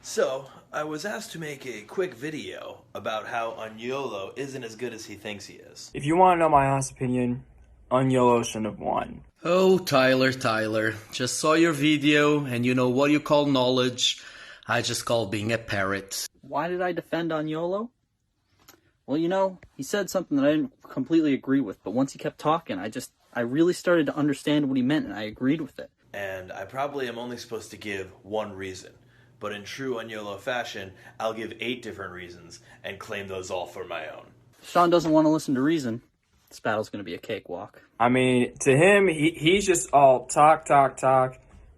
So, I was asked to make a quick video about how Unyolo isn't as good as he thinks he is. If you want to know my honest opinion, Unyolo shouldn't have won. Oh, Tyler, just saw your video and you know what you call knowledge. I just call being a parrot. Why did I defend Unyolo? Well, he said something that I didn't completely agree with, but once he kept talking, I really started to understand what he meant, and I agreed with it. And I probably am only supposed to give one reason. But in true Unyolo fashion, I'll give 8 different reasons and claim those all for my own. Sean doesn't want to listen to reason. This battle's going to be a cakewalk. I mean, to him, he's just all talk,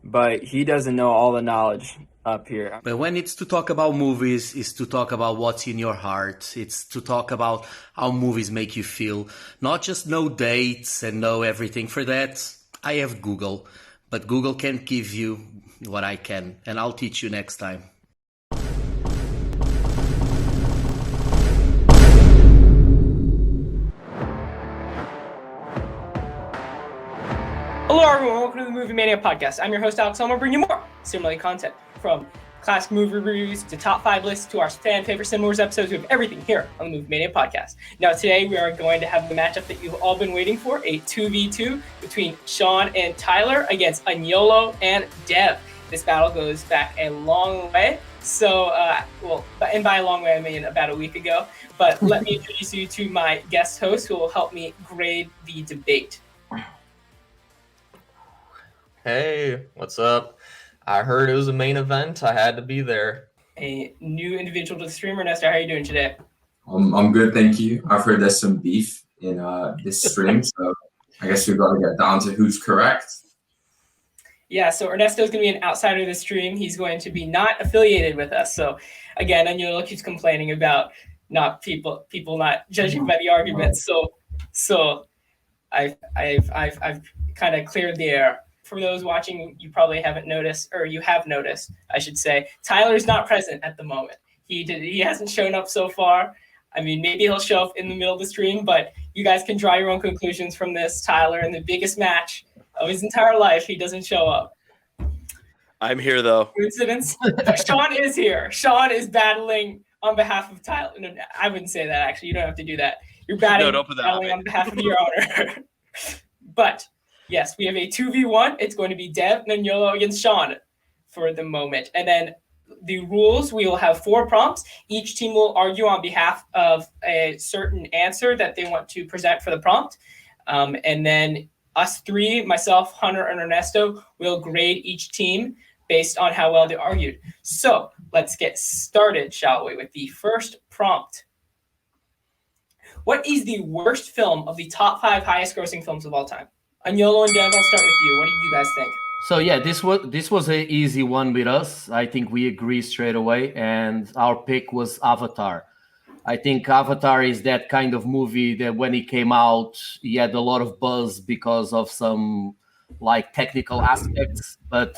but he doesn't know all the knowledge up here. But when it's to talk about movies, it's to talk about what's in your heart. It's to talk about how movies make you feel. Not just know dates and know everything. For that, I have Google. But Google can't give you what I can. And I'll teach you next time. Hello everyone, welcome to the Movie Mania Podcast. I'm your host Alex. I'm going to bring you more simulated content from classic movie reviews to top 5 lists to our fan favorite CINEMAWARS episodes. We have everything here on the Movie Mania Podcast. Now today we are going to have the matchup that you've all been waiting for, a 2v2 between Sean and Tyler against Unyolo and Dev. This battle goes back a long way. So, and by a long way I mean about a week ago. But let me introduce you to my guest host who will help me grade the debate. Hey, what's up? I heard it was a main event. I had to be there. A new individual to the stream. Ernesto, how are you doing today? I'm good, thank you. I've heard there's some beef in this stream, so I guess we've got to get down to who's correct. Yeah, so Ernesto is going to be an outsider of the stream. He's going to be not affiliated with us. So again, Unyolo keeps complaining about not people not judging by the arguments. So I've kind of cleared the air. For those watching, you probably haven't noticed, or you have noticed, I should say, Tyler's not present at the moment. He hasn't shown up so far. I mean, maybe he'll show up in the middle of the stream, but you guys can draw your own conclusions from this. Tyler, in the biggest match of his entire life, he doesn't show up. I'm here, though. Coincidence? Sean is here. Sean is battling on behalf of Tyler. No, I wouldn't say that, actually. You don't have to do that. You're battling on behalf of your owner. But yes, we have a 2v1. It's going to be Dev and Unyolo against Sean for the moment. And then the rules, we will have 4 prompts. Each team will argue on behalf of a certain answer that they want to present for the prompt. And then us 3, myself, Hunter, and Ernesto, will grade each team based on how well they argued. So let's get started, shall we, with the first prompt. What is the worst film of the top 5 highest grossing films of all time? Unyolo and Dev, I'll start with you. What do you guys think? So yeah, this was an easy one with us. I think we agree straight away, and our pick was Avatar. I think Avatar is that kind of movie that when it came out, he had a lot of buzz because of some like technical aspects. But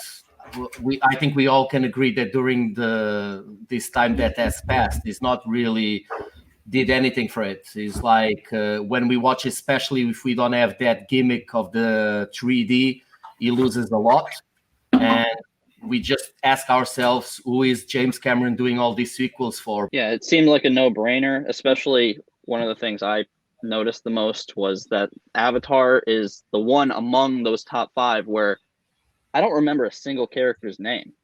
I think we all can agree that during this time that has passed, it's not really did anything for it. It's like when we watch, especially if we don't have that gimmick of the 3D, it loses a lot. And we just ask ourselves, who is James Cameron doing all these sequels for? Yeah, it seemed like a no-brainer, especially one of the things I noticed the most was that Avatar is the one among those top 5 where I don't remember a single character's name.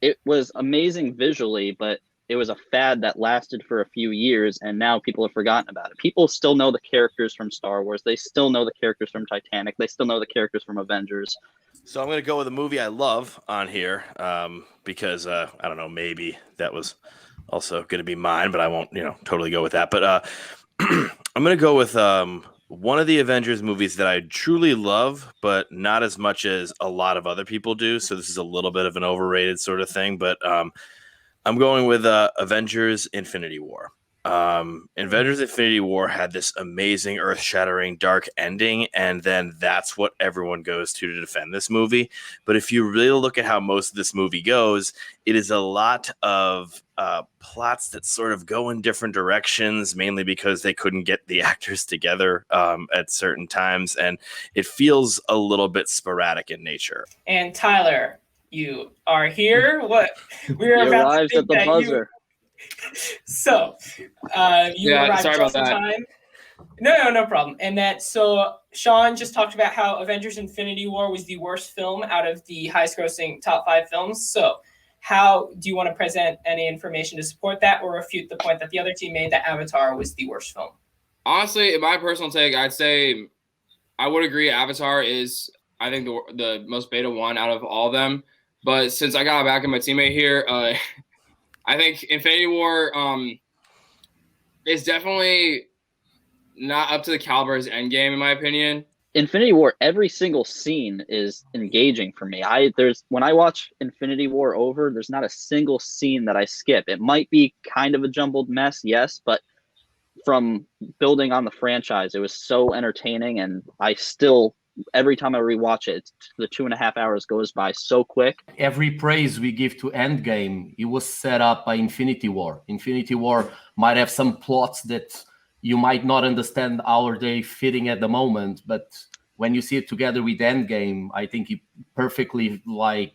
It was amazing visually, but it was a fad that lasted for a few years, and now people have forgotten about it. People still know the characters from Star Wars. They still know the characters from Titanic. They still know the characters from Avengers. So I'm going to go with a movie I love on here because, I don't know, maybe that was also going to be mine, but I won't, totally go with that. But I'm going to go with one of the Avengers movies that I truly love, but not as much as a lot of other people do. So this is a little bit of an overrated sort of thing, but I'm going with Avengers Infinity War. Avengers Infinity War had this amazing, earth-shattering, dark ending, and then that's what everyone goes to defend this movie. But if you really look at how most of this movie goes, it is a lot of plots that sort of go in different directions, mainly because they couldn't get the actors together at certain times, and it feels a little bit sporadic in nature. And Tyler, you are here. What we are He about to arrives think at the that buzzer. So, you Yeah, arrived sorry just about in that. time. No problem. And so Sean just talked about how Avengers: Infinity War was the worst film out of the highest-grossing top 5 films. So, how do you want to present any information to support that, or refute the point that the other team made that Avatar was the worst film? Honestly, in my personal take, I'd say I would agree. Avatar is, I think, the most beta one out of all of them. But since I got back in my teammate here, I think Infinity War is definitely not up to the caliber as Endgame, in my opinion. Infinity War, every single scene is engaging for me. When I watch Infinity War over, there's not a single scene that I skip. It might be kind of a jumbled mess, yes, but from building on the franchise, it was so entertaining, and I still, every time I rewatch it, the 2.5 hours goes by so quick. Every praise we give to Endgame, it was set up by Infinity War. Infinity War might have some plots that you might not understand how are they fitting at the moment, but when you see it together with Endgame, I think it perfectly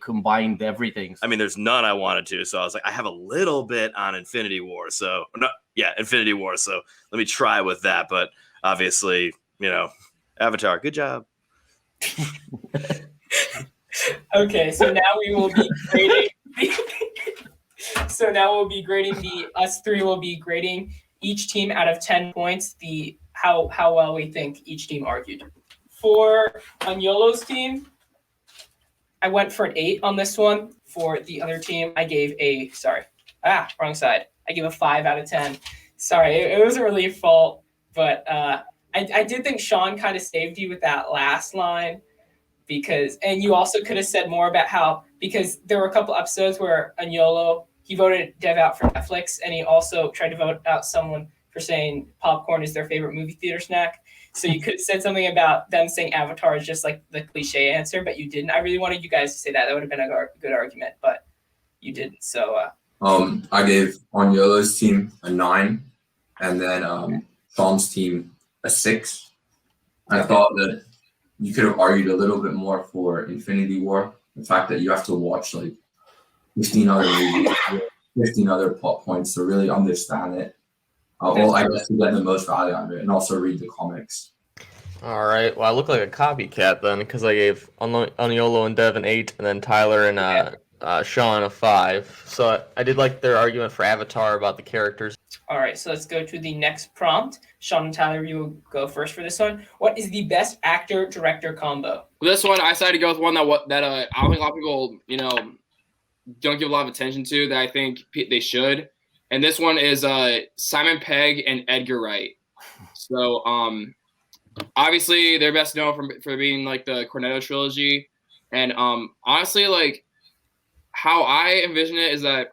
combined everything. I mean, there's none I wanted to, so I was like, I have a little bit on Infinity War, Infinity War. So let me try with that. But obviously, Avatar, good job. Okay, so now we will be grading. Us three will be grading each team out of 10 points. How well we think each team argued. For Unyolo's team, I went for an 8 on this one. For the other team, I gave wrong side. I gave a 5 out of 10. Sorry, it was a really fault, but I did think Sean kind of saved you with that last line and you also could have said more about because there were a couple episodes where Unyolo, he voted Dev out for Netflix, and he also tried to vote out someone for saying popcorn is their favorite movie theater snack. So you could have said something about them saying Avatar is just like the cliche answer, but you didn't. I really wanted you guys to say that. That would have been a good argument, but you didn't. So I gave Unyolo's team a 9, and then Sean's team a 6. I thought that you could have argued a little bit more for Infinity War. The fact that you have to watch 15 other movies, 15 other plot points to really understand it. I guess to get the most value out of it, and also read the comics. All right. Well, I look like a copycat then, because I gave Unyolo and Dev an 8, and then Tyler and Sean a 5. So I did like their argument for Avatar about the characters. All right, so let's go to the next prompt. Sean and Tyler, you will go first for this one. What is the best actor-director combo? This one, I decided to go with one that I don't think a lot of people, don't give a lot of attention to that I think they should. And this one is Simon Pegg and Edgar Wright. So obviously they're best known for being the Cornetto trilogy. And honestly, how I envision it is that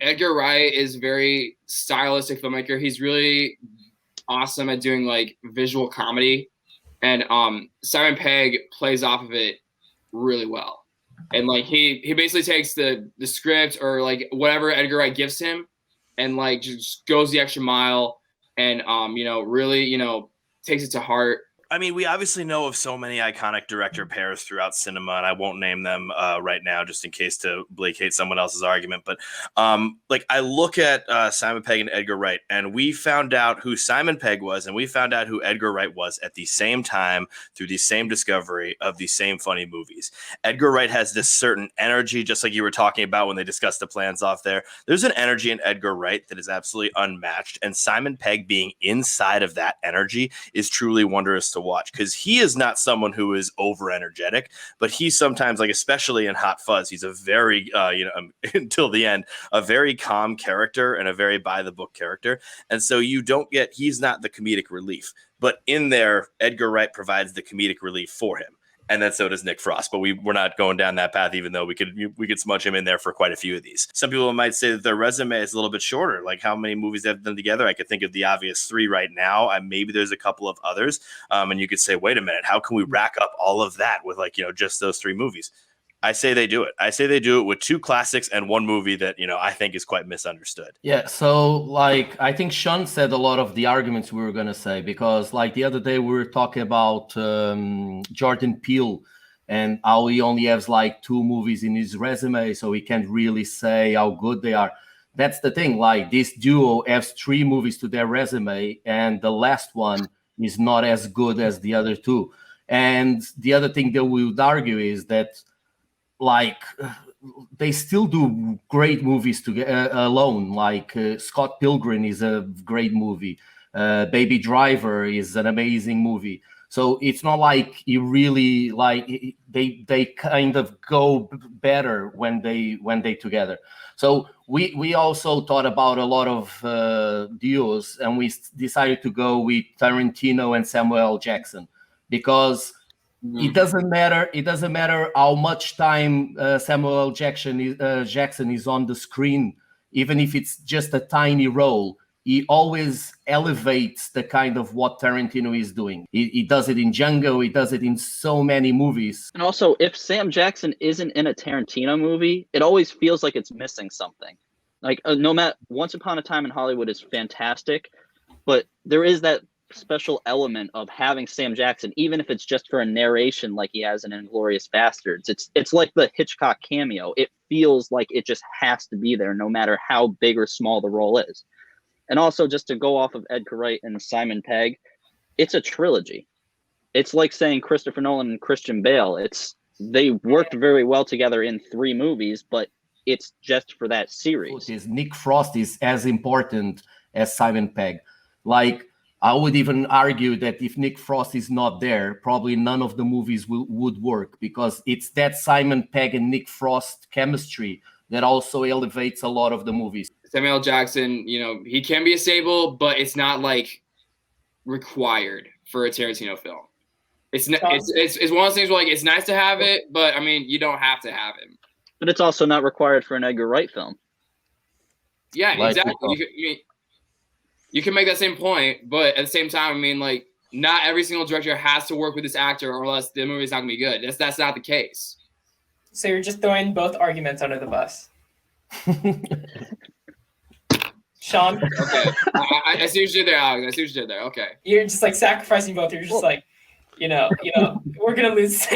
Edgar Wright is very stylistic filmmaker. He's really awesome at doing visual comedy. And Simon Pegg plays off of it really well. And he basically takes the script or whatever Edgar Wright gives him and just goes the extra mile and really takes it to heart. I mean, we obviously know of so many iconic director pairs throughout cinema, and I won't name them right now just in case to placate someone else's argument. But I look at Simon Pegg and Edgar Wright, and we found out who Simon Pegg was, and we found out who Edgar Wright was at the same time through the same discovery of the same funny movies. Edgar Wright has this certain energy, just like you were talking about when they discussed the plans off there. There's an energy in Edgar Wright that is absolutely unmatched, and Simon Pegg being inside of that energy is truly wondrous to watch, because he is not someone who is over energetic, but he sometimes, especially in Hot Fuzz, he's a very until the end, a very calm character and a very by the book character. And so he's not the comedic relief, but in there Edgar Wright provides the comedic relief for him. And then so does Nick Frost, but we're not going down that path, even though we could smudge him in there for quite a few of these. Some people might say that their resume is a little bit shorter, like how many movies they've done together. I could think of the obvious 3 right now. Maybe there's a couple of others. And you could say, wait a minute, how can we rack up all of that with just those 3 movies? I say they do it. I say they do it with 2 classics and 1 movie that, I think is quite misunderstood. Yeah, so I think Sean said a lot of the arguments we were going to say, because the other day we were talking about Jordan Peele and how he only has like 2 movies in his resume, so he can't really say how good they are. That's the thing. Like, this duo has 3 movies to their resume, and the last one is not as good as the other 2. And the other thing that we would argue is that, like, they still do great movies alone. Like, Scott Pilgrim is a great movie. Baby Driver is an amazing movie. So it's not like you really like they kind of go better when they together. So we also thought about a lot of duos, and we decided to go with Tarantino and Samuel L. Jackson, because it doesn't matter. It doesn't matter how much time Samuel L. Jackson is on the screen, even if it's just a tiny role. He always elevates the kind of what Tarantino is doing. He does it in Django. He does it in so many movies. And also, if Sam Jackson isn't in a Tarantino movie, it always feels like it's missing something. Like, no matter, Once Upon a Time in Hollywood is fantastic, but there is that special element of having Sam Jackson, even if it's just for a narration like he has in Inglourious Bastards. It's like the Hitchcock cameo. It feels like it just has to be there, no matter how big or small the role is. And also, just to go off of Edgar Wright and Simon Pegg, it's a trilogy. It's like saying Christopher Nolan and Christian Bale. They worked very well together in 3 movies, but it's just for that series. Nick Frost is as important as Simon Pegg. Like, I would even argue that if Nick Frost is not there, probably none of the movies would work, because it's that Simon Pegg and Nick Frost chemistry that also elevates a lot of the movies. Samuel L. Jackson, he can be a staple, but it's not like required for a Tarantino film. It's one of those things where, like, it's nice to have it, but I mean, you don't have to have him. But it's also not required for an Edgar Wright film. Yeah, exactly. You can make that same point, but at the same time, I mean, like, not every single director has to work with this actor, or else the movie's not gonna be good. That's not the case. So you're just throwing both arguments under the bus. Sean? Okay. I see what you did there, Alex. I see what you did there. Okay. You're just like sacrificing both. You're just like, we're going to lose.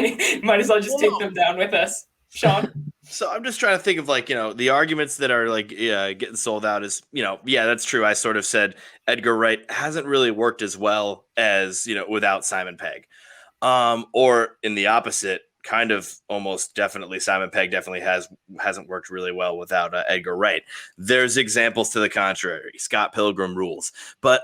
Might as well just take them down with us. Sean? So I'm just trying to think of, like, the arguments that are, like, getting sold out is, yeah, that's true. I sort of said Edgar Wright hasn't really worked as well as, without Simon Pegg. Or in the opposite, kind of almost definitely Simon Pegg definitely hasn't worked really well without Edgar Wright. There's examples to the contrary. Scott Pilgrim rules. But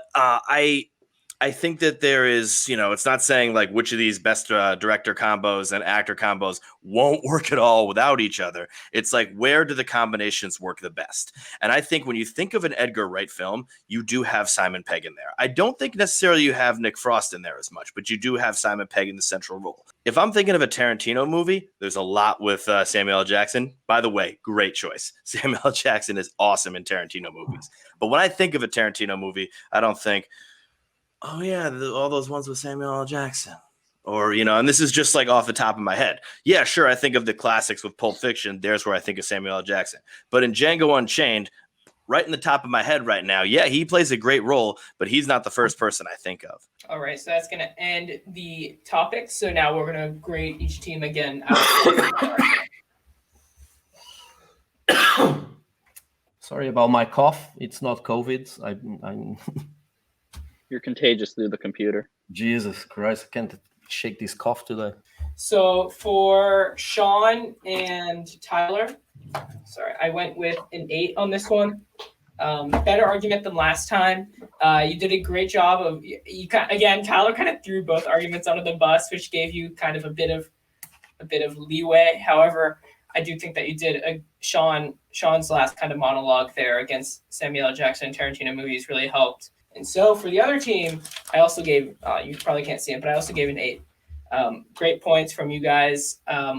I think that there is, it's not saying like which of these best director combos and actor combos won't work at all without each other. It's like, where do the combinations work the best? And I think when you think of an Edgar Wright film, you do have Simon Pegg in there. I don't think necessarily you have Nick Frost in there as much, but you do have Simon Pegg in the central role. If I'm thinking of a Tarantino movie, there's a lot with Samuel L. Jackson. By the way, great choice. Samuel L. Jackson is awesome in Tarantino movies. But when I think of a Tarantino movie, I don't think, oh yeah, all those ones with Samuel L. Jackson. Or, and this is just like off the top of my head. Yeah, sure, I think of the classics with Pulp Fiction. There's where I think of Samuel L. Jackson. But in Django Unchained, right in the top of my head right now, yeah, he plays a great role, but he's not the first person I think of. All right, so that's going to end the topic. So now we're going to grade each team again. Sorry about my cough. It's not COVID. I'm You're contagious through the computer. Jesus Christ, I can't shake this cough today. So for Sean and Tyler, I went with an 8 on this one. Better argument than last time. You did a great job of Tyler kind of threw both arguments under the bus, which gave you kind of a bit of leeway. However, I do think that you did Sean's last kind of monologue there against Samuel L. Jackson and Tarantino movies really helped. And so for the other team, I also gave, you probably can't see it, but I also gave an 8. Great points from you guys. I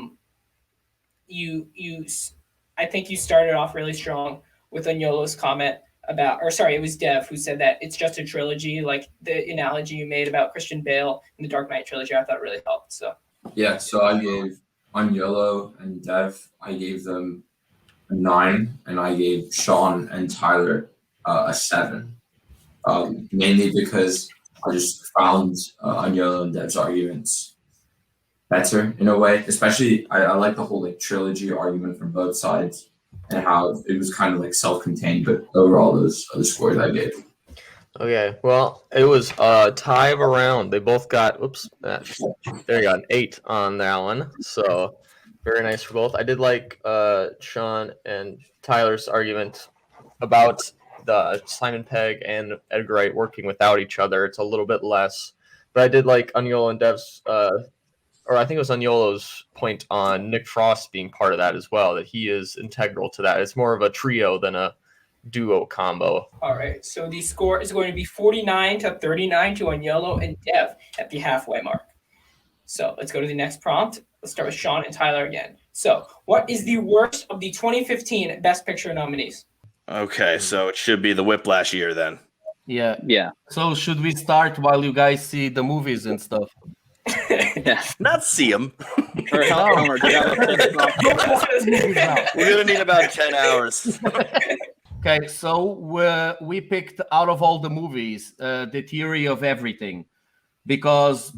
think you started off really strong with Unyolo's comment it was Dev who said that it's just a trilogy. Like the analogy you made about Christian Bale in the Dark Knight trilogy, I thought really helped. So yeah, so I gave Unyolo and Dev, I gave them a 9, and I gave Sean and Tyler a 7. Mainly because I just found Unyolo and Dev's arguments better in a way. Especially, I like the whole like trilogy argument from both sides and how it was kind of like self-contained. But overall, those are the scores I gave. Okay, well, it was a tie of a round. They both got, there you go, an 8 on that one. So very nice for both. I did like Sean and Tyler's argument about the Simon Pegg and Edgar Wright working without each other. It's a little bit less. But I did like Unyolo and Dev's, or I think it was Unyolo's point on Nick Frost being part of that as well, that he is integral to that. It's more of a trio than a duo combo. All right, so the score is going to be 49-39 to Unyolo and Dev at the halfway mark. So let's go to the next prompt. Let's start with Sean and Tyler again. So what is the worst of the 2015 Best Picture nominees? Okay, so it should be the Whiplash year then. Yeah. So should we start while you guys see the movies and stuff? Yeah. Not see them. Or Homer, get out of the We're going to need about 10 hours. Okay, so we picked out of all the movies The Theory of Everything, because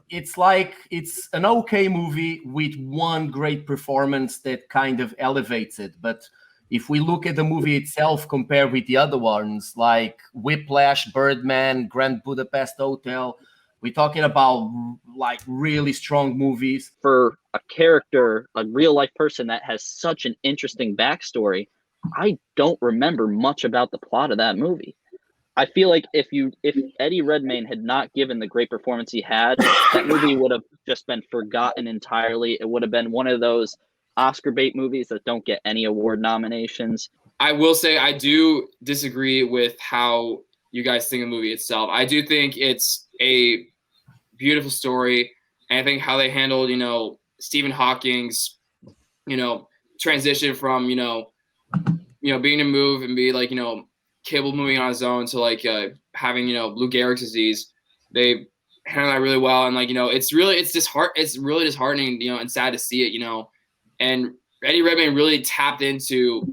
it's like it's an okay movie with one great performance that kind of elevates it. But if we look at the movie itself compared with the other ones like Whiplash, Birdman, Grand Budapest Hotel, we're talking about like really strong movies. For a character, a real life person that has such an interesting backstory, I don't remember much about the plot of that movie. I feel like if Eddie Redmayne had not given the great performance he had, that movie would have just been forgotten entirely. It would have been one of those Oscar bait movies that don't get any award nominations. I will say I do disagree with how you guys think of the movie itself. I do think it's a beautiful story, and I think how they handled, Stephen Hawking's, transition from, being to move and be like, capable moving on his own to like having, Lou Gehrig's disease. They handle that really well, and like, it's really disheartening, and sad to see it, and Eddie Redmayne really tapped into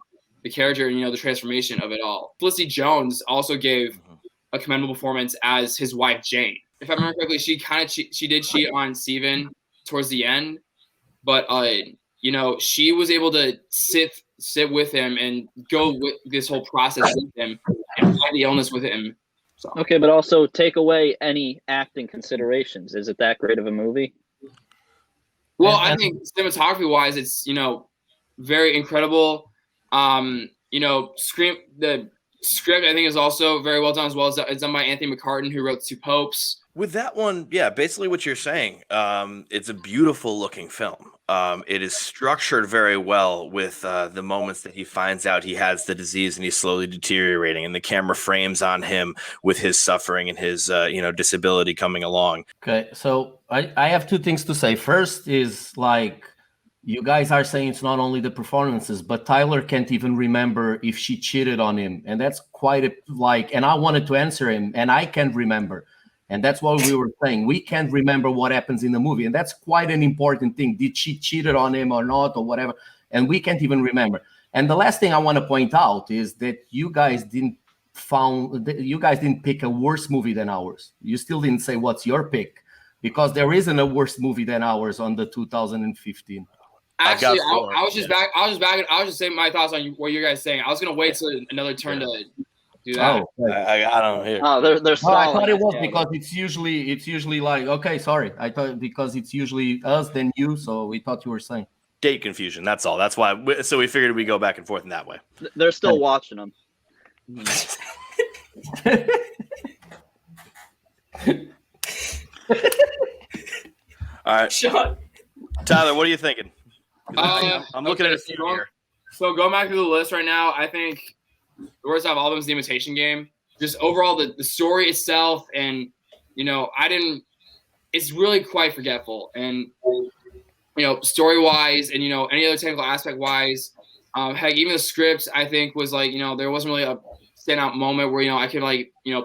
the character and, the transformation of it all. Felicity Jones also gave a commendable performance as his wife, Jane. If I remember correctly, she did cheat on Steven towards the end, but she was able to sit with him and go with this whole process with him and fight the illness with him. So. Okay, but also take away any acting considerations. Is it that great of a movie? Well, I think cinematography wise, it's very incredible. The script I think is also very well done as well. It's done by Anthony McCartan, who wrote Two Popes. With that one, yeah, basically what you're saying, it's a beautiful looking film. It is structured very well with the moments that he finds out he has the disease and he's slowly deteriorating, and the camera frames on him with his suffering and his disability coming along. Okay, so I have two things to say. First is like you guys are saying it's not only the performances, but Tyler can't even remember if she cheated on him, and that's quite and I wanted to answer him, and I can't remember. And that's what we were saying. We can't remember what happens in the movie. And that's quite an important thing. Did she cheated on him or not or whatever? And we can't even remember. And the last thing I want to point out is that you guys didn't pick a worse movie than ours. You still didn't say what's your pick, because there isn't a worse movie than ours on the 2015. Actually, I was just saying my thoughts on what you guys saying. I was going to wait till another turn to do that. Oh, I got them here. Oh, they're I thought it was because it's usually like, okay, sorry. I thought because it's usually us then you, so we thought you were saying. Date confusion, that's all. That's why. So we figured we'd go back and forth in that way. They're still watching them. All right, Sean. Tyler, what are you thinking? I'm looking at a few here. So going back to the list right now, I think the worst out of all of them is The Imitation Game. Just overall, the story itself, and it's really quite forgetful. And story wise, and any other technical aspect wise, heck, even the script I think was like there wasn't really a standout moment where I could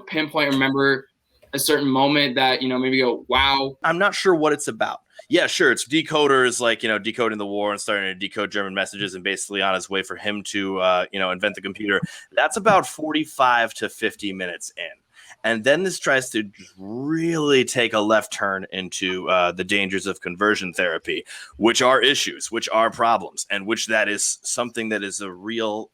pinpoint and remember a certain moment that maybe go wow. I'm not sure what it's about. Yeah, sure. It's decoders decoding the war and starting to decode German messages, and basically on his way for him to invent the computer. That's about 45 to 50 minutes in. And then this tries to really take a left turn into the dangers of conversion therapy, which are issues, which are problems, and which that is something that is a real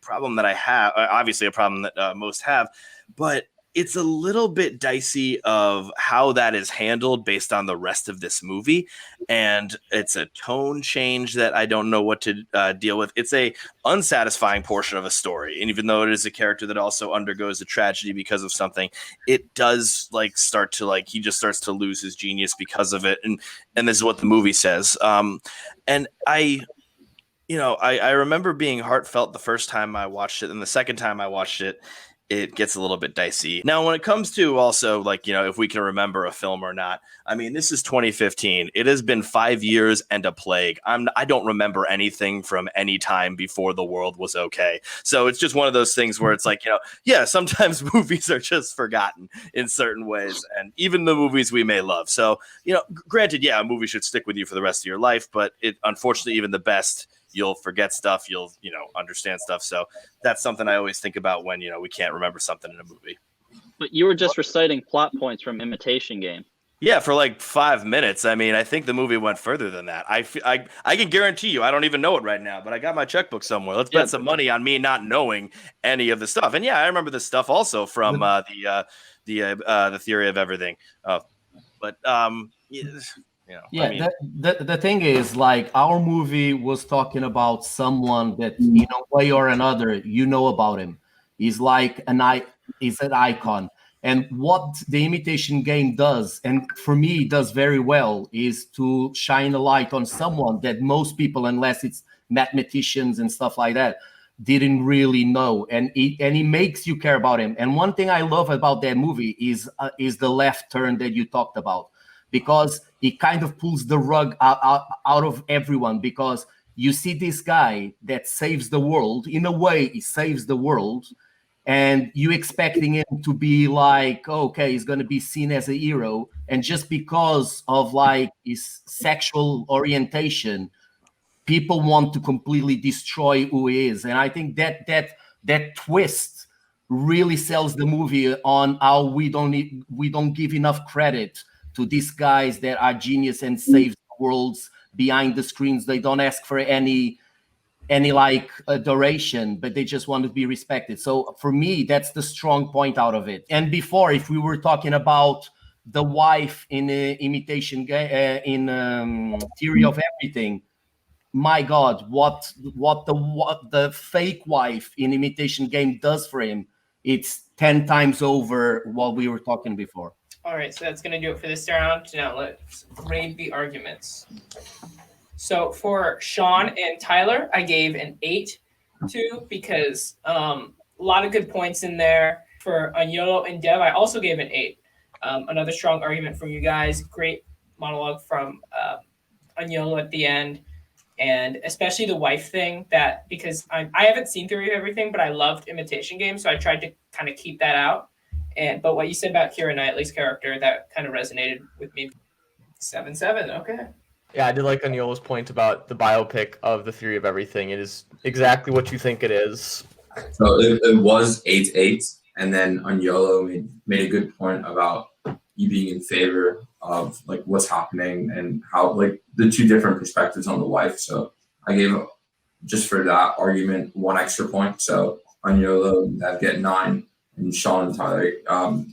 problem that I have, obviously a problem that most have, but it's a little bit dicey of how that is handled based on the rest of this movie. And it's a tone change that I don't know what to deal with. It's a unsatisfying portion of a story. And even though it is a character that also undergoes a tragedy because of something, it does start to he just starts to lose his genius because of it. And this is what the movie says. And I remember being heartfelt the first time I watched it, and the second time I watched it, it gets a little bit dicey. Now, when it comes to also if we can remember a film or not, I mean, this is 2015. It has been 5 years and a plague. I don't remember anything from any time before the world was okay. So it's just one of those things where it's sometimes movies are just forgotten in certain ways, and even the movies we may love. So, granted, a movie should stick with you for the rest of your life, but unfortunately, even the best, you'll forget stuff, you'll understand stuff. So that's something I always think about when we can't remember something in a movie. But you were just reciting plot points from Imitation Game. Yeah, for 5 minutes. I mean, I think the movie went further than that. I can guarantee you, I don't even know it right now, but I got my checkbook somewhere. Let's bet some money on me not knowing any of the stuff. And I remember the stuff also from the Theory of Everything. The thing is, our movie was talking about someone that in a way or another about him. He's he's an icon. And what the Imitation Game does, and for me does very well, is to shine a light on someone that most people, unless it's mathematicians and stuff like that, didn't really know, and he makes you care about him. And one thing I love about that movie is the left turn that you talked about, because it kind of pulls the rug out of everyone, because you see this guy that saves the world. In a way, he saves the world, and you expecting him to be okay, he's going to be seen as a hero. And just because of his sexual orientation, people want to completely destroy who he is. And I think that twist really sells the movie on how we don't give enough credit to these guys that are genius and save worlds behind the screens. They don't ask for any adoration, but they just want to be respected. So for me, that's the strong point out of it. And before, if we were talking about the wife in Imitation Game, in Theory of Everything, my God, what the fake wife in Imitation Game does for him, it's 10 times over what we were talking before. All right, so that's going to do it for this round. Now let's grade the arguments. So for Sean and Tyler, I gave an 8 to, because a lot of good points in there. For Unyolo and Dev, I also gave an 8. Another strong argument from you guys. Great monologue from Unyolo at the end. And especially the wife thing, because I haven't seen Theory of Everything, but I loved Imitation Game, so I tried to kind of keep that out. But what you said about Keira Knightley's character, that kind of resonated with me. 7-7, okay. Yeah, I did like Unyolo's point about the biopic of The Theory of Everything. It is exactly what you think it is. So it was 8-8, and then Unyolo made a good point about you being in favor of what's happening and how the two different perspectives on the wife. So I gave, just for that argument, 1 extra point. So Unyolo, I'd get 9. And Sean and Tyler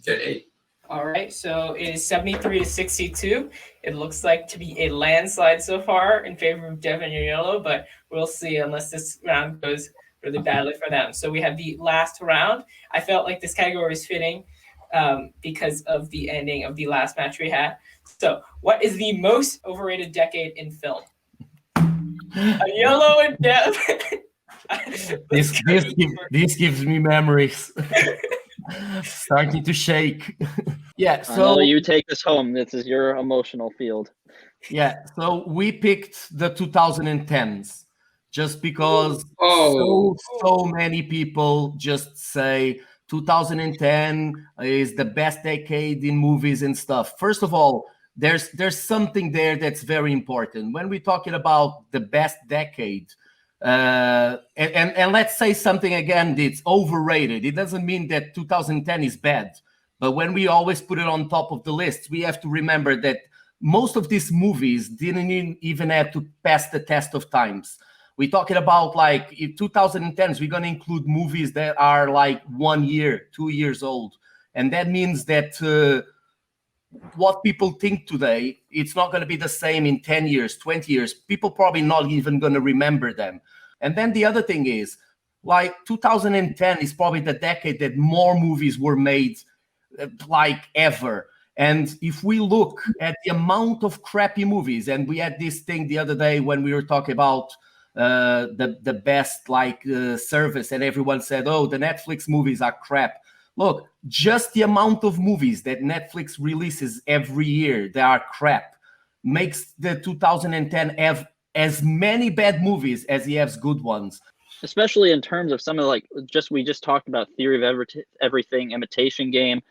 get 8. All right, so it is 73-62. It looks like to be a landslide so far in favor of Dev and Unyolo, but we'll see unless this round goes really badly for them. So we have the last round. I felt like this category is fitting because of the ending of the last match we had. So what is the most overrated decade in film? Unyolo and Dev. This gives me memories. Starting to shake. Yeah, so you take this home. This is your emotional field. Yeah, so we picked the 2010s just because so many people just say 2010 is the best decade in movies and stuff. First of all, there's something there that's very important when we're talking about the best decade. And let's say something again that's overrated. It doesn't mean that 2010 is bad. But when we always put it on top of the list, we have to remember that most of these movies didn't even have to pass the test of times. We're talking about like in 2010s, we're going to include movies that are like 1 year, 2 years old. And that means that what people think today, it's not going to be the same in 10 years, 20 years. People probably not even going to remember them. And then the other thing is, like 2010 is probably the decade that more movies were made like ever. And if we look at the amount of crappy movies, and we had this thing the other day when we were talking about the best service, and everyone said, oh, the Netflix movies are crap. Look, just the amount of movies that Netflix releases every year that are crap makes the 2010 have as many bad movies as he has good ones. Especially in terms of some of we just talked about Theory of Everything, Imitation Game.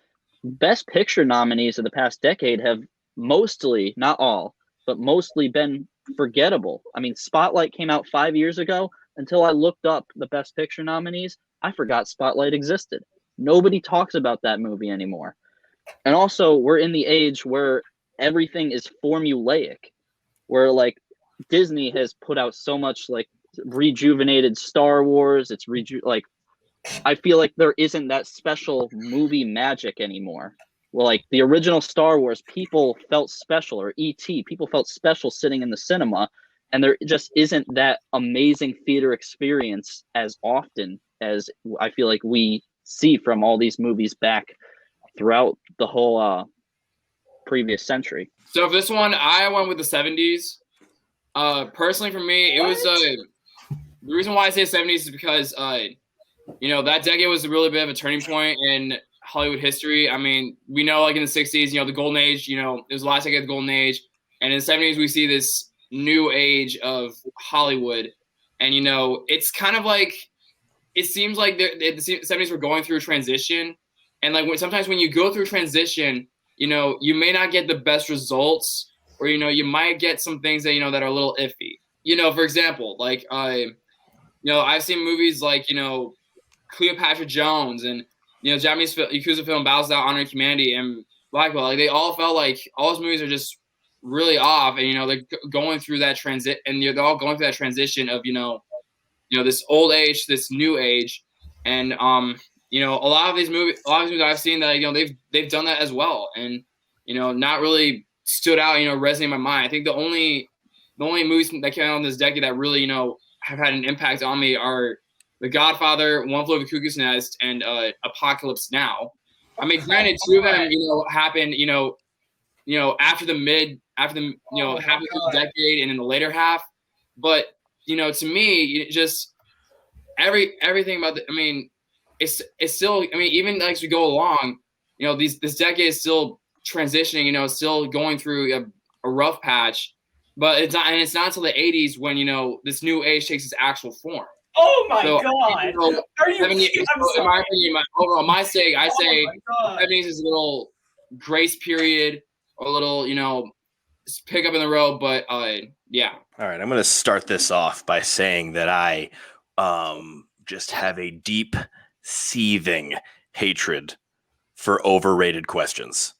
Best Picture nominees of the past decade have mostly, not all, but mostly been forgettable. I mean, Spotlight came out 5 years ago. Until I looked up the Best Picture nominees, I forgot Spotlight existed. Nobody talks about that movie anymore. And also, we're in the age where everything is formulaic, where like Disney has put out so much like rejuvenated Star Wars. It's I feel like there isn't that special movie magic anymore. Well, like the original Star Wars, people felt special, or E.T., people felt special sitting in the cinema, and there just isn't that amazing theater experience as often as I feel like we see from all these movies back throughout the whole previous century. So for this one, I went with the 70s. Personally, for me, it was the reason why I say 70s is because that decade was a really bit of a turning point in Hollywood history. I mean, we know like in the 60s, the golden age, it was the last decade of the golden age. And in the 70s, we see this new age of Hollywood. And, it's kind of like, it seems like the 70s were going through a transition. And like sometimes when you go through a transition, you may not get the best results, or, you might get some things that, that are a little iffy. For example, like, I've seen movies like, Cleopatra Jones and, Japanese Yakuza film Battles Without Honor and Humanity and Blackwell. Like they all felt like all those movies are just really off, and they're going through that transit, and they're all going through that transition of this old age to this new age, and a lot of these movies I've seen that they've done that as well, and not really stood out, resonated in my mind. I think the only movies that came out in this decade that really have had an impact on me are The Godfather, One Flew Over the Cuckoo's Nest, and Apocalypse Now. I mean, granted, two of them, happened, after the half of the decade and in the later half. But, to me, just everything about it's still, even as we go along, this decade is still transitioning, still going through a rough patch. But it's not until the 80s when, this new age takes its actual form. Oh my God! Are you? In my opinion, overall, my sake, I say 70s is a little grace period, or a little, pick up in the road. But yeah. All right, I'm going to start this off by saying that I just have a deep, seething hatred for overrated questions.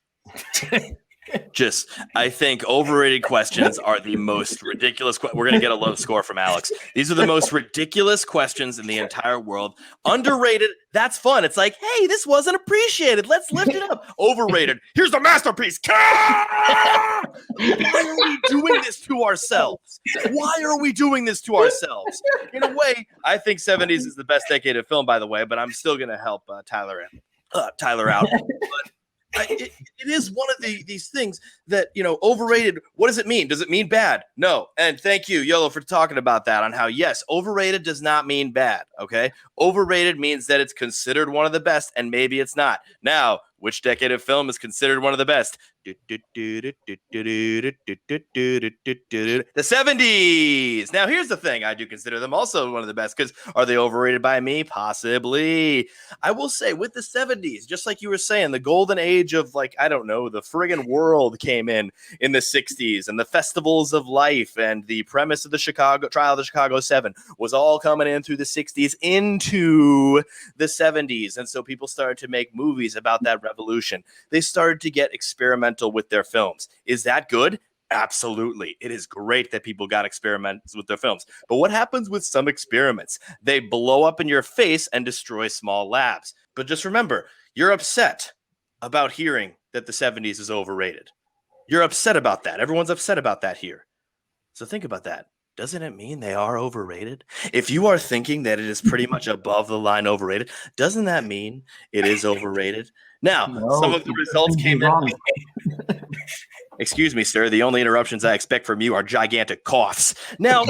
I think overrated questions are the most ridiculous. We're going to get a low score from Alex. These are the most ridiculous questions in the entire world. Underrated, that's fun. It's like, hey, this wasn't appreciated. Let's lift it up. Overrated, here's the masterpiece. Why are we doing this to ourselves? Why are we doing this to ourselves? In a way, I think 70s is the best decade of film, by the way, but I'm still going to help Tyler out. But it is one of these things that, overrated. What does it mean? Does it mean bad? No. And thank you, Yolo, for talking about that, on how, yes, overrated does not mean bad. Okay. Overrated means that it's considered one of the best, and maybe it's not. Now, which decade of film is considered one of the best? The 70s. Now, here's the thing. I do consider them also one of the best because are they overrated by me? Possibly. I will say with the 70s, just like you were saying, the golden age of I don't know, the friggin' world came in the 60s and the festivals of life and the premise of the Chicago trial of the Chicago 7 was all coming in through the 60s into the 70s. And so people started to make movies about that revolution. They started to get experimental with their films. Is that good? Absolutely. It is great that people got experiments with their films. But what happens with some experiments? They blow up in your face and destroy small labs. But just remember, you're upset about hearing that the 70s is overrated. You're upset about that. Everyone's upset about that here. So think about that. Doesn't it mean they are overrated? If you are thinking that it is pretty much above the line overrated, doesn't that mean it is overrated? Now, some of the results came in. Excuse me, sir. The only interruptions I expect from you are gigantic coughs. Now,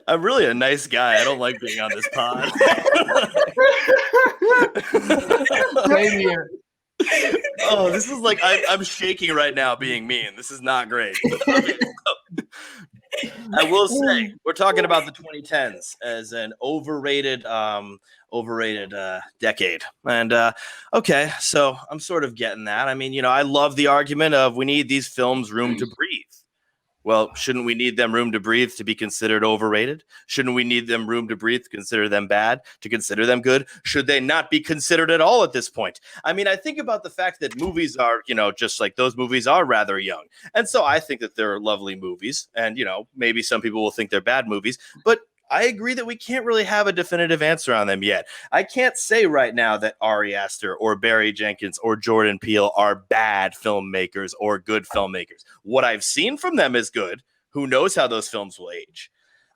I'm really a nice guy. I don't like being on this pod. Same here. Oh, this is I'm shaking right now being mean. This is not great. I will say we're talking about the 2010s as an overrated decade. And okay, so I'm sort of getting that. I mean, I love the argument of we need these films room to breathe. Well, shouldn't we need them room to breathe to be considered overrated? Shouldn't we need them room to breathe to consider them bad, to consider them good? Should they not be considered at all at this point? I mean, I think about the fact that movies are, just like those movies are rather young. And so I think that they're lovely movies. And, maybe some people will think they're bad movies. But I agree that we can't really have a definitive answer on them yet. I can't say right now that Ari Aster or Barry Jenkins or Jordan Peele are bad filmmakers or good filmmakers. What I've seen from them is good. Who knows how those films will age?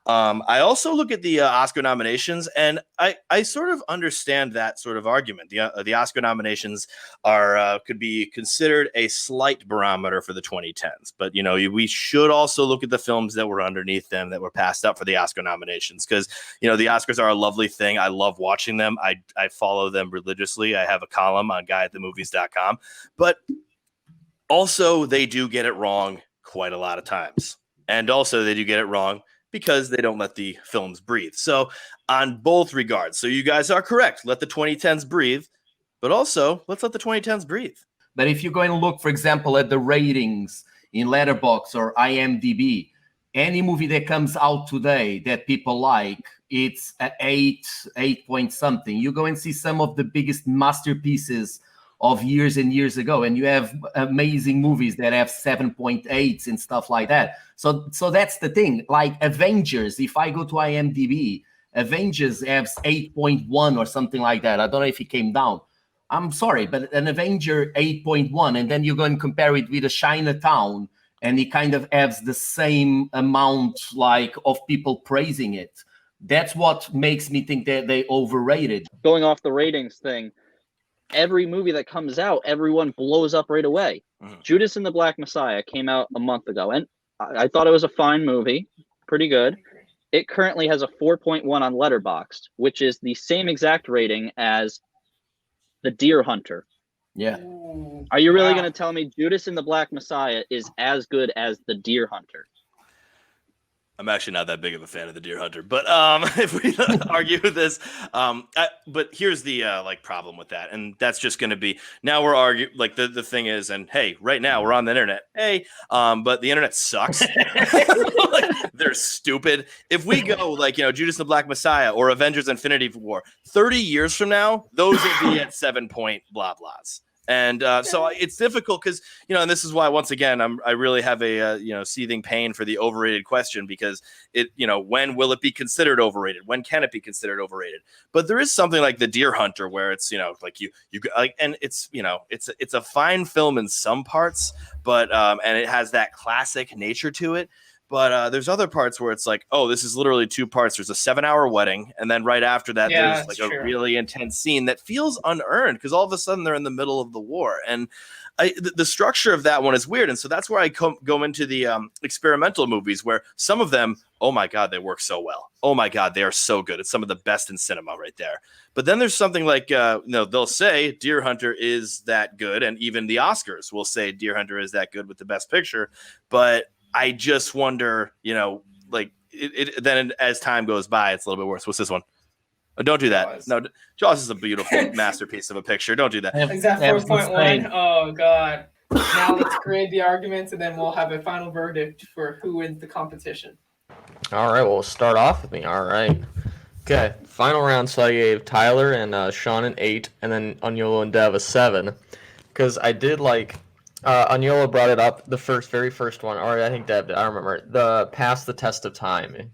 I also look at the Oscar nominations, and I sort of understand that sort of argument. The Oscar nominations are could be considered a slight barometer for the 2010s, but we should also look at the films that were underneath them that were passed up for the Oscar nominations because the Oscars are a lovely thing. I love watching them. I follow them religiously. I have a column on guyatthemovies.com, but also they do get it wrong quite a lot of times, and also they do get it wrong because they don't let the films breathe. So on both regards, so you guys are correct. Let the 2010s breathe, but also let's let the 2010s breathe. But if you're going to look, for example, at the ratings in Letterboxd or IMDb, any movie that comes out today that people like, it's at 8 point something. You go and see some of the biggest masterpieces of years and years ago, and you have amazing movies that have 7.8s and stuff like that. So that's the thing. Like Avengers, if I go to IMDb, Avengers has 8.1 or something like that. I don't know if it came down. I'm sorry, but an Avenger 8.1, and then you go and compare it with a Chinatown, and it kind of has the same amount of people praising it. That's what makes me think that they overrated. Going off the ratings thing, every movie that comes out, everyone blows up right away. Judas and the Black Messiah came out a month ago, and I thought it was a fine movie, pretty good. It currently has a 4.1 on Letterboxd, which is the same exact rating as The Deer Hunter. Yeah. Are you really going to tell me Judas and the Black Messiah is as good as The Deer Hunter? I'm actually not that big of a fan of the Deer Hunter, but if we argue this, but here's the problem with that, and that's just going to be now we're arguing the thing is, and hey, right now we're on the internet, but the internet sucks. They're stupid. If we go Judas and the Black Messiah or Avengers: Infinity War, 30 years from now, those will be at 7-point blah blahs. And so it's difficult because, and this is why, once again, I really have a, seething pain for the overrated question because when will it be considered overrated? When can it be considered overrated? But there is something like The Deer Hunter where it's, and it's, it's a fine film in some parts, but and it has that classic nature to it. But there's other parts where it's like, oh, this is literally 2 parts. There's a 7-hour wedding, and then right after that, there's like a really intense scene that feels unearned because all of a sudden they're in the middle of the war. And the structure of that one is weird. And so that's where I go into the experimental movies where some of them, oh my God, they work so well. Oh my God, they are so good. It's some of the best in cinema right there. But then there's something like, they'll say Deer Hunter is that good. And even the Oscars will say Deer Hunter is that good with the best picture. But I just wonder, then as time goes by, it's a little bit worse. What's this one? Oh, don't do that. No, Jaws is a beautiful masterpiece of a picture. Don't do that. Is that 4.1? Oh, God. Now let's grade the arguments, and then we'll have a final verdict for who wins the competition. All right, well, we'll start off with me. All right. Okay, final round. So I gave Tyler and Sean an 8, and then Unyolo and Dev a 7. Because I did like... Unyolo brought it up, the very first one, or I think Deb did, I don't remember, the Past the Test of Time.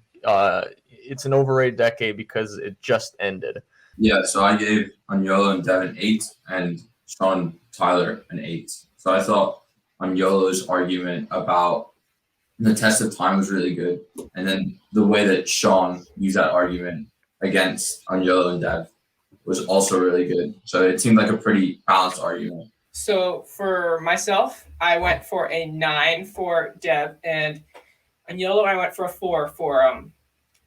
It's an overrated decade because it just ended. Yeah, so I gave Unyolo and Dev an 8, and Sean Tyler an 8. So I thought Unyolo's argument about the test of time was really good, and then the way that Sean used that argument against Unyolo and Dev was also really good. So it seemed like a pretty balanced argument. So for myself, I went for a 9 for Deb, and Unyolo, I went for a 4 for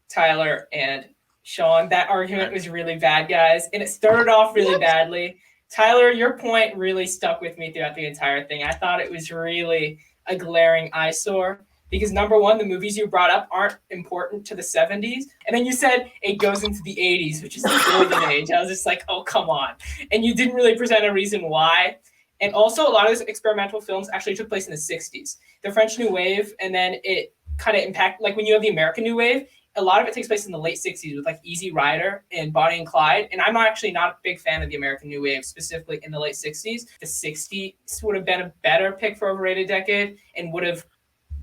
Tyler and Sean. That argument was really bad, guys, and it started off really badly. Tyler, your point really stuck with me throughout the entire thing. I thought it was really a glaring eyesore because, number one, the movies you brought up aren't important to the 70s, and then you said it goes into the 80s, which is the golden age. I was just like, oh, come on. And you didn't really present a reason why. And also, a lot of these experimental films actually took place in the 60s. The French New Wave, and then it kind of impacted, like when you have the American New Wave, a lot of it takes place in the late 60s with like Easy Rider and Bonnie and Clyde. And I'm actually not a big fan of the American New Wave, specifically in the late 60s. The 60s would have been a better pick for overrated decade and would have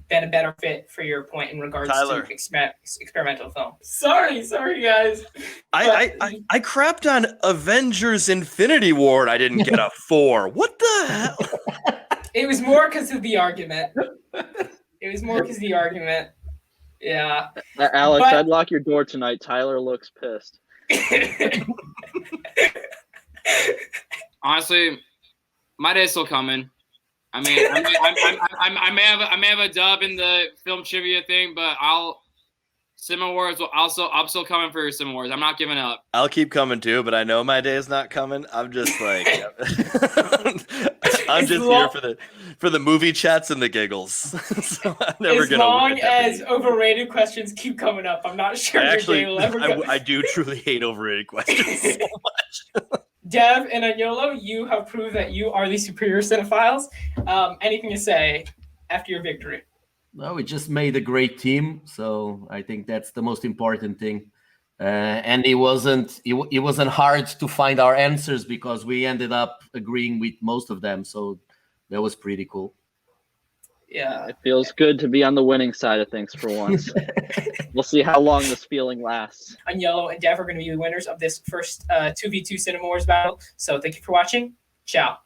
been a better fit for your point in regards to experimental film. Sorry, guys. I crapped on Avengers Infinity War and I didn't get a 4. What the hell? It was more because of the argument. Yeah. Alex, I'd lock your door tonight. Tyler looks pissed. Honestly, my day's still coming. I mean, I may have a dub in the film trivia thing, but CINEMAWARS I'm still coming for your CINEMAWARS. I'm not giving up. I'll keep coming too, but I know my day is not coming. I'm just like, I'm just here for the movie chats and the giggles. So I'm never as long as overrated questions keep coming up, I'm not sure your day will ever go. I do truly hate overrated questions so much. Dev and Unyolo, you have proved that you are the superior cinephiles. Anything to say after your victory? No, we just made a great team, so I think that's the most important thing. And it wasn't hard to find our answers because we ended up agreeing with most of them, so that was pretty cool. Yeah, it feels good to be on the winning side of things for once. We'll see how long this feeling lasts. Unyolo and Dev are going to be the winners of this first 2v2 CINEMAWARS battle. So thank you for watching. Ciao.